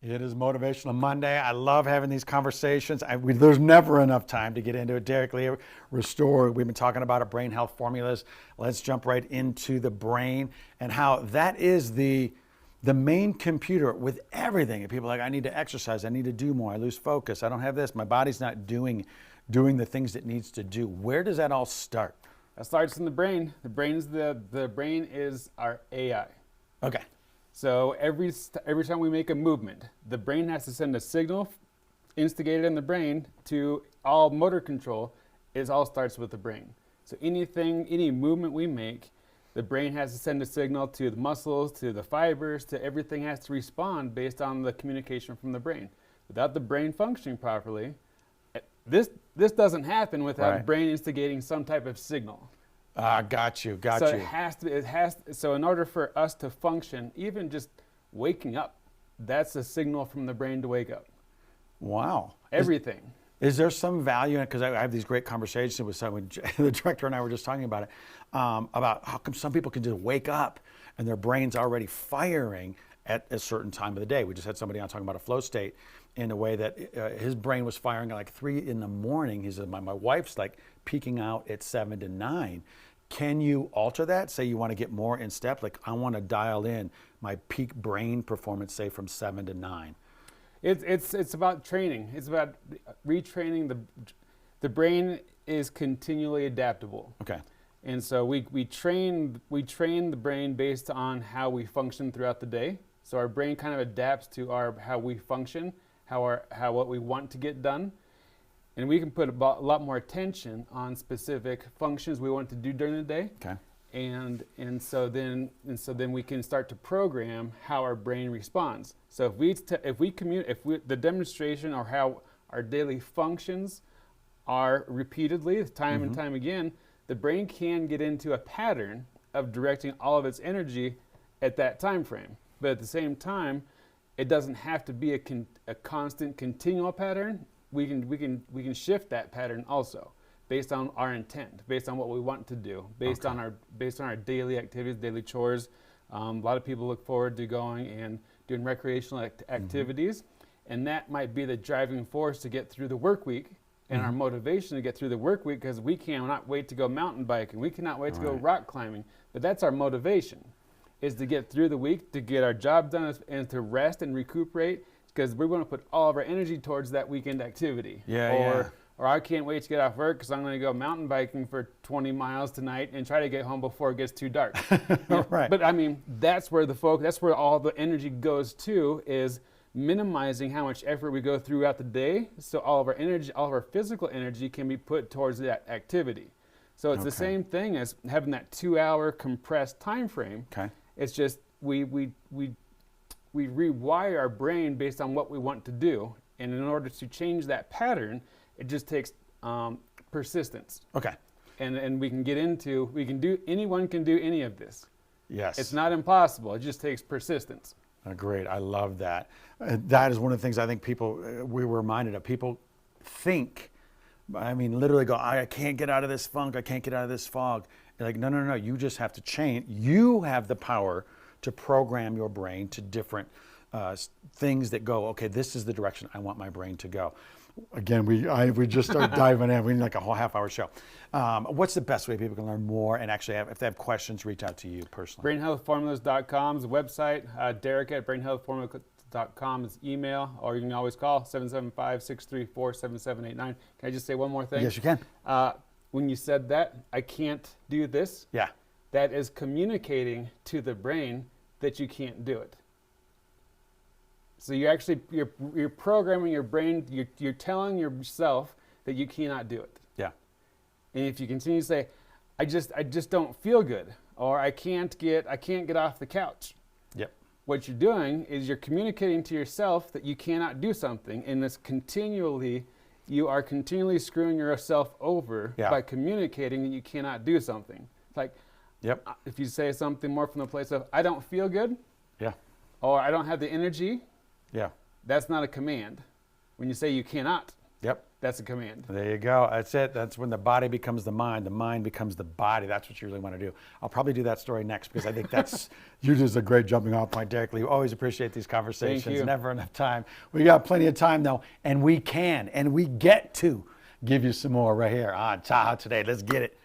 It is Motivational Monday. I love having these conversations. There's never enough time to get into it. Derek Lee, Restore. We've been talking about our brain health formulas. Let's jump right into the brain and how that is the main computer with everything. And people are like, I need to exercise. I need to do more. I lose focus. I don't have this. My body's not doing the things it needs to do. Where does that all start? That starts in the brain. The brain is our AI. Okay. So every time we make a movement, the brain has to send a signal instigated in the brain to all motor control. It all starts with the brain. So any movement we make, the brain has to send a signal to the muscles, to the fibers, to everything has to respond based on the communication from the brain. Without the brain functioning properly, this doesn't happen without the brain instigating some type of signal. Got you. So in order for us to function, even just waking up, that's a signal from the brain to wake up. Wow. Everything. Is there some value in it? Because I have these great conversations with someone, the director and I were just talking about it, about how come some people can just wake up and their brain's already firing at a certain time of the day. We just had somebody on talking about a flow state in a way that his brain was firing at like 3 a.m. He said, my wife's like peaking out at 7 to 9. Can you alter that? Say you want to get more in step, like I want to dial in my peak brain performance, say from 7 to 9. It's about training. It's about retraining. The brain is continually adaptable. Okay. And so we train the brain based on how we function throughout the day. So our brain kind of adapts to how we function, what we want to get done. And we can put a lot more attention on specific functions we want to do during the day. Okay. And so then we can start to program how our brain responds. So the demonstration or how our daily functions are repeatedly, time and time again, the brain can get into a pattern of directing all of its energy at that time frame. But at the same time, it doesn't have to be a constant, continual pattern. We can shift that pattern also based on our intent, based on what we want to do, based on our daily activities, daily chores. A lot of people look forward to going and doing recreational activities, and that might be the driving force to get through the work week and our motivation to get through the work week, because we cannot wait to go mountain biking, we cannot wait to go rock climbing. But that's our motivation, is to get through the week, to get our job done and to rest and recuperate, because we're going to put all of our energy towards that weekend activity. Or I can't wait to get off work because I'm going to go mountain biking for 20 miles tonight and try to get home before it gets too dark. Right. But I mean, that's where all the energy goes to, is minimizing how much effort we go throughout the day, so all of our physical energy can be put towards that activity. So it's the same thing as having that 2-hour compressed time frame. Okay. It's just we rewire our brain based on what we want to do, and in order to change that pattern, it just takes persistence. Okay. And anyone can do any of this. Yes. It's not impossible. It just takes persistence. Great. I love that. That is one of the things I think we were reminded of. People think, literally go, I can't get out of this funk. I can't get out of this fog. You're like, no. You just have to change. You have the power to program your brain to different things that go, okay, this is the direction I want my brain to go. Again, we just started diving in. We need like a whole half-hour show. What's the best way people can learn more and actually if they have questions, reach out to you personally? BrainHealthFormulas.com is the website. Derek at BrainHealthFormulas.com is email, or you can always call 775-634-7789. Can I just say one more thing? Yes, you can. When you said that, I can't do this. Yeah. That is communicating to the brain that you can't do it. So you're programming your brain. You're telling yourself that you cannot do it. Yeah. And if you continue to say, I just don't feel good, or I can't get off the couch. Yep. What you're doing is you're communicating to yourself that you cannot do something, and you are continually screwing yourself over by communicating that you cannot do something. It's like, if you say something more from the place of, I don't feel good, or I don't have the energy, that's not a command. When you say you cannot, That's a command. There you go. That's it. That's when the body becomes the mind becomes the body. That's what you really want to do. I'll probably do that story next because I think that's you just a great jumping off point, Derek Lee. Always appreciate these conversations. Thank you. Never enough time. We got plenty of time though, and we can and we get to give you some more right here on Tahoe Today. Let's get it.